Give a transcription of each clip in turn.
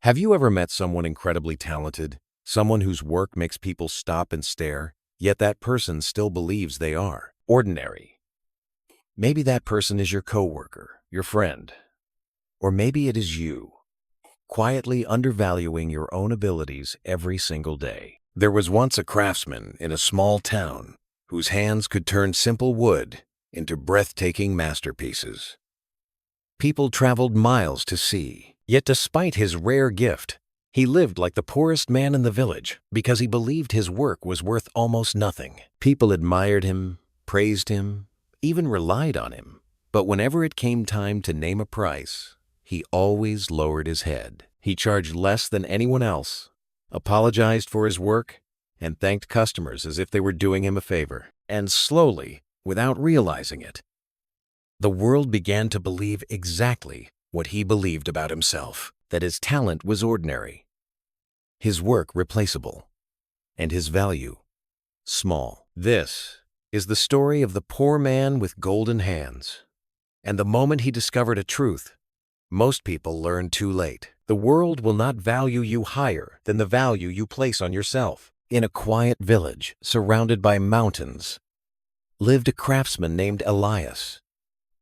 Have you ever met someone incredibly talented, someone whose work makes people stop and stare, yet that person still believes they are ordinary? Maybe that person is your coworker, your friend, or maybe it is you, quietly undervaluing your own abilities every single day. There was once a craftsman in a small town whose hands could turn simple wood into breathtaking masterpieces. People traveled miles to see, yet despite his rare gift, he lived like the poorest man in the village because he believed his work was worth almost nothing. People admired him, praised him, even relied on him, but whenever it came time to name a price, he always lowered his head. He charged less than anyone else, apologized for his work, and thanked customers as if they were doing him a favor. And slowly, without realizing it, the world began to believe exactly what he believed about himself, that his talent was ordinary, his work replaceable, and his value small. This is the story of the poor man with golden hands. And the moment he discovered a truth, most people learn too late. The world will not value you higher than the value you place on yourself. In a quiet village surrounded by mountains lived a craftsman named Elias,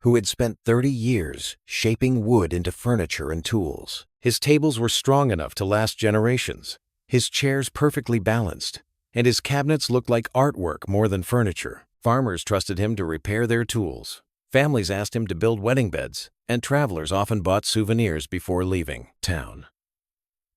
who had spent 30 years shaping wood into furniture and tools. His tables were strong enough to last generations, his chairs perfectly balanced, and his cabinets looked like artwork more than furniture. Farmers trusted him to repair their tools. Families asked him to build wedding beds, and travelers often bought souvenirs before leaving town.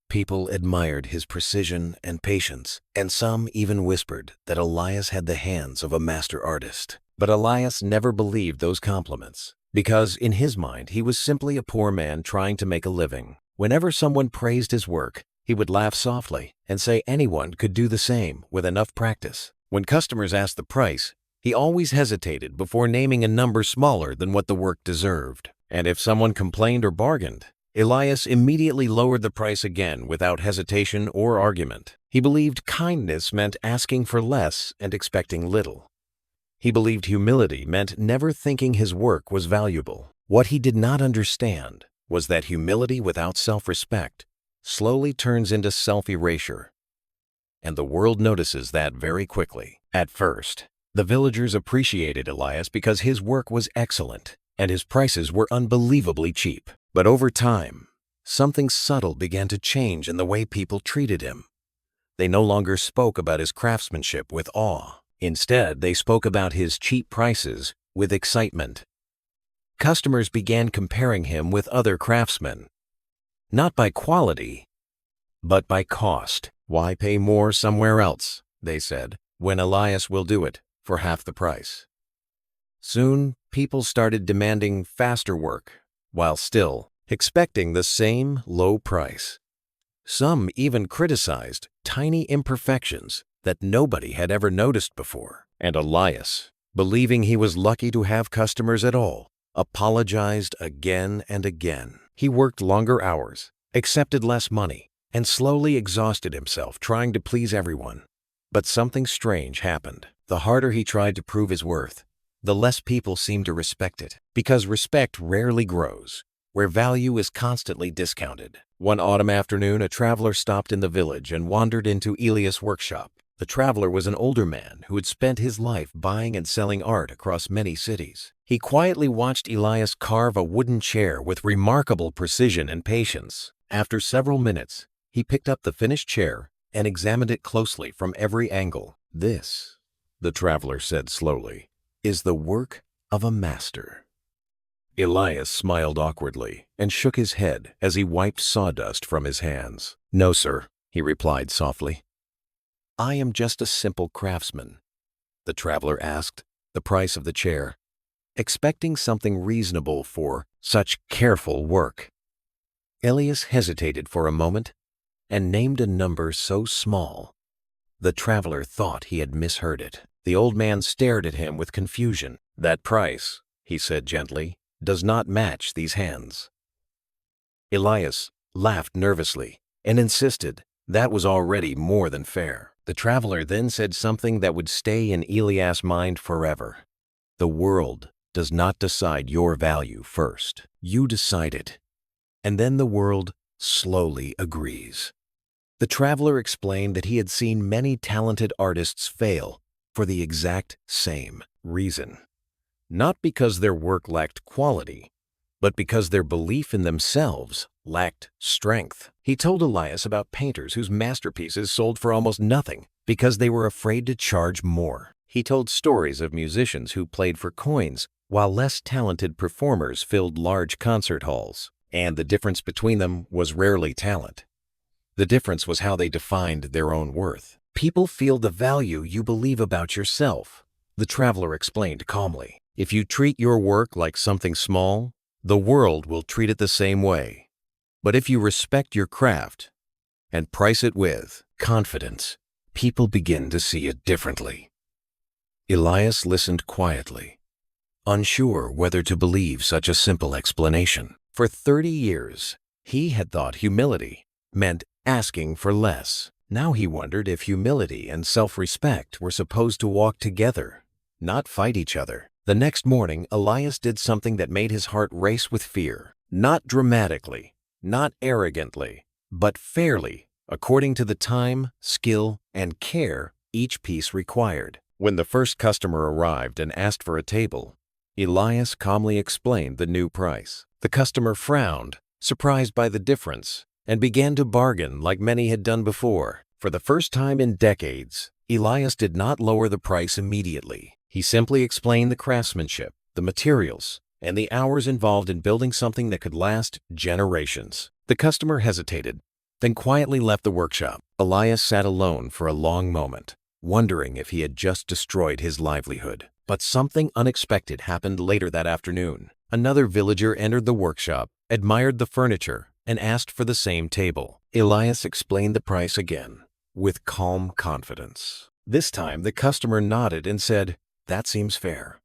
People admired his precision and patience, and some even whispered that Elias had the hands of a master artist. But Elias never believed those compliments, because in his mind he was simply a poor man trying to make a living. Whenever someone praised his work, he would laugh softly and say anyone could do the same with enough practice. When customers asked the price, he always hesitated before naming a number smaller than what the work deserved. And if someone complained or bargained, Elias immediately lowered the price again without hesitation or argument. He believed kindness meant asking for less and expecting little. He believed humility meant never thinking his work was valuable. What he did not understand was that humility without self-respect slowly turns into self-erasure. And the world notices that very quickly. At first, the villagers appreciated Elias because his work was excellent and his prices were unbelievably cheap. But over time, something subtle began to change in the way people treated him. They no longer spoke about his craftsmanship with awe. Instead, they spoke about his cheap prices with excitement. Customers began comparing him with other craftsmen, not by quality, but by cost. Why pay more somewhere else, they said, when Elias will do it for half the price? Soon, people started demanding faster work, while still expecting the same low price. Some even criticized tiny imperfections that nobody had ever noticed before. And Elias, believing he was lucky to have customers at all, apologized again and again. He worked longer hours, accepted less money, and slowly exhausted himself trying to please everyone. But something strange happened. The harder he tried to prove his worth, the less people seemed to respect it, because respect rarely grows where value is constantly discounted. One autumn afternoon, a traveler stopped in the village and wandered into Elias' workshop. The traveler was an older man who had spent his life buying and selling art across many cities. He quietly watched Elias carve a wooden chair with remarkable precision and patience. After several minutes, he picked up the finished chair and examined it closely from every angle. "This," the traveler said slowly, "is the work of a master." Elias smiled awkwardly and shook his head as he wiped sawdust from his hands. "No, sir," he replied softly. "I am just a simple craftsman." The traveler asked the price of the chair, expecting something reasonable for such careful work. Elias hesitated for a moment and named a number so small, the traveler thought he had misheard it. The old man stared at him with confusion. "That price," he said gently, "does not match these hands." Elias laughed nervously and insisted that was already more than fair. The traveler then said something that would stay in Elias' mind forever. "The world does not decide your value first. You decide it, and then the world slowly agrees. The traveler explained that he had seen many talented artists fail for the exact same reason. Not because their work lacked quality, but because their belief in themselves lacked strength. He told Elias about painters whose masterpieces sold for almost nothing because they were afraid to charge more. He told stories of musicians who played for coins while less talented performers filled large concert halls. And the difference between them was rarely talent. The difference was how they defined their own worth. People feel the value you believe about yourself, the traveler explained calmly. If you treat your work like something small, the world will treat it the same way. But if you respect your craft and price it with confidence, people begin to see it differently. Elias listened quietly, unsure whether to believe such a simple explanation. For 30 years, he had thought humility meant asking for less. Now he wondered if humility and self-respect were supposed to walk together, not fight each other. The next morning, Elias did something that made his heart race with fear. Not dramatically, not arrogantly, but fairly, according to the time, skill, and care each piece required. When the first customer arrived and asked for a table, Elias calmly explained the new price. The customer frowned, surprised by the difference, and began to bargain like many had done before. For the first time in decades, Elias did not lower the price immediately. He simply explained the craftsmanship, the materials, and the hours involved in building something that could last generations. The customer hesitated, then quietly left the workshop. Elias sat alone for a long moment, wondering if he had just destroyed his livelihood. But something unexpected happened later that afternoon. Another villager entered the workshop, admired the furniture, and asked for the same table. Elias explained the price again, with calm confidence. This time, the customer nodded and said, "That seems fair."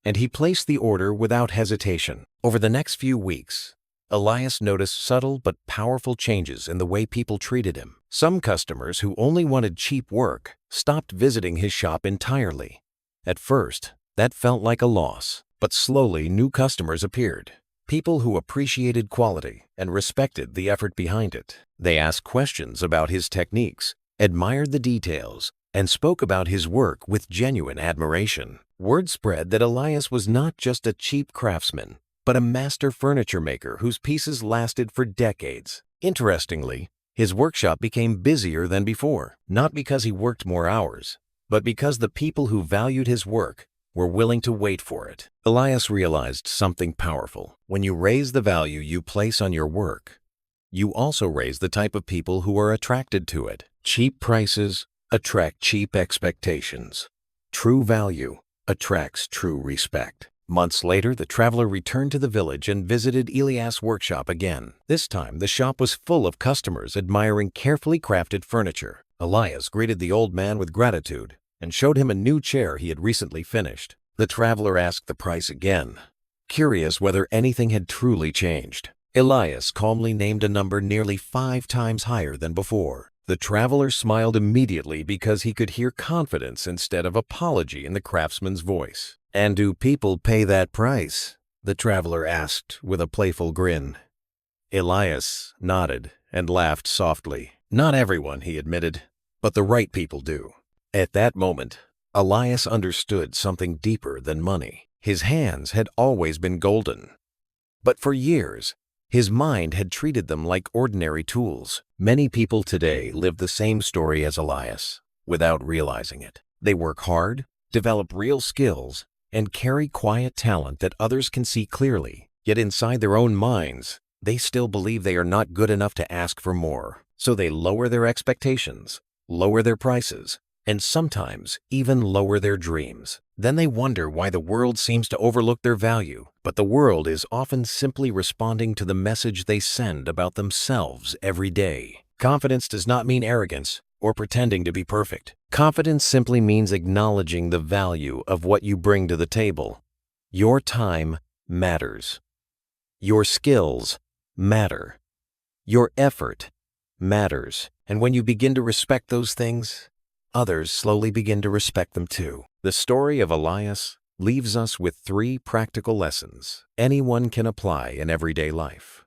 And he placed the order without hesitation. Over the next few weeks, Elias noticed subtle but powerful changes in the way people treated him. Some customers who only wanted cheap work stopped visiting his shop entirely. At first, that felt like a loss, but slowly new customers appeared. People who appreciated quality and respected the effort behind it. They asked questions about his techniques, admired the details, and spoke about his work with genuine admiration. Word spread that Elias was not just a cheap craftsman, but a master furniture maker whose pieces lasted for decades. Interestingly, his workshop became busier than before, not because he worked more hours, but because the people who valued his work were willing to wait for it. Elias realized something powerful. When you raise the value you place on your work, you also raise the type of people who are attracted to it. Cheap prices attract cheap expectations. True value attracts true respect. Months later, the traveler returned to the village and visited Elias' workshop again. This time, the shop was full of customers admiring carefully crafted furniture. Elias greeted the old man with gratitude and showed him a new chair he had recently finished. The traveler asked the price again, curious whether anything had truly changed. Elias calmly named a number nearly 5 times higher than before. The traveler smiled immediately because he could hear confidence instead of apology in the craftsman's voice. "And do people pay that price?" the traveler asked with a playful grin. Elias nodded and laughed softly. "Not everyone," he admitted, "but the right people do." At that moment, Elias understood something deeper than money. His hands had always been golden, but for years, his mind had treated them like ordinary tools. Many people today live the same story as Elias, without realizing it. They work hard, develop real skills, and carry quiet talent that others can see clearly. Yet inside their own minds, they still believe they are not good enough to ask for more. So they lower their expectations, lower their prices, and sometimes even lower their dreams. Then they wonder why the world seems to overlook their value. But the world is often simply responding to the message they send about themselves every day. Confidence does not mean arrogance or pretending to be perfect. Confidence simply means acknowledging the value of what you bring to the table. Your time matters. Your skills matter. Your effort matters. And when you begin to respect those things, others slowly begin to respect them too. The story of Elias leaves us with 3 practical lessons anyone can apply in everyday life.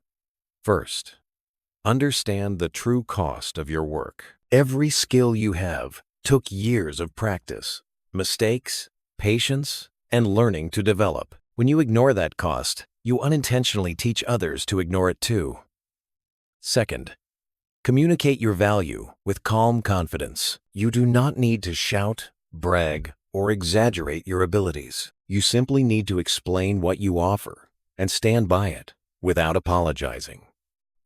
First, Understand the true cost of your work. Every skill you have took years of practice, mistakes, patience, and learning to develop. When you ignore that cost, you unintentionally teach others to ignore it too. Second, communicate your value with calm confidence. You do not need to shout, brag, or exaggerate your abilities. You simply need to explain what you offer and stand by it without apologizing.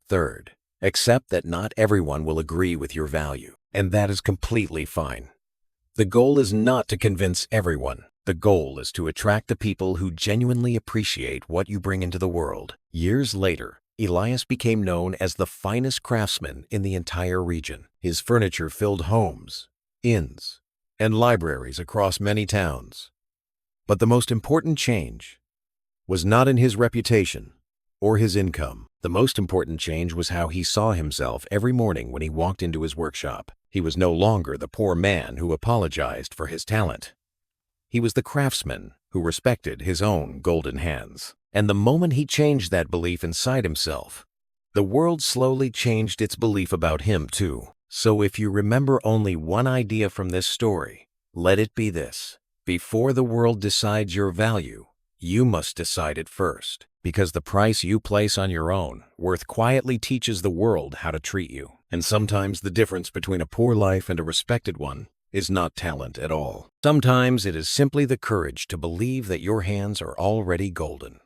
Third, accept that not everyone will agree with your value, and that is completely fine. The goal is not to convince everyone. The goal is to attract the people who genuinely appreciate what you bring into the world. Years later, Elias became known as the finest craftsman in the entire region. His furniture filled homes, inns, and libraries across many towns. But the most important change was not in his reputation or his income. The most important change was how he saw himself every morning when he walked into his workshop. He was no longer the poor man who apologized for his talent. He was the craftsman who respected his own golden hands. And the moment he changed that belief inside himself, the world slowly changed its belief about him too. So if you remember only one idea from this story, let it be this: before the world decides your value, you must decide it first. Because the price you place on your own worth quietly teaches the world how to treat you. And sometimes the difference between a poor life and a respected one is not talent at all. Sometimes it is simply the courage to believe that your hands are already golden.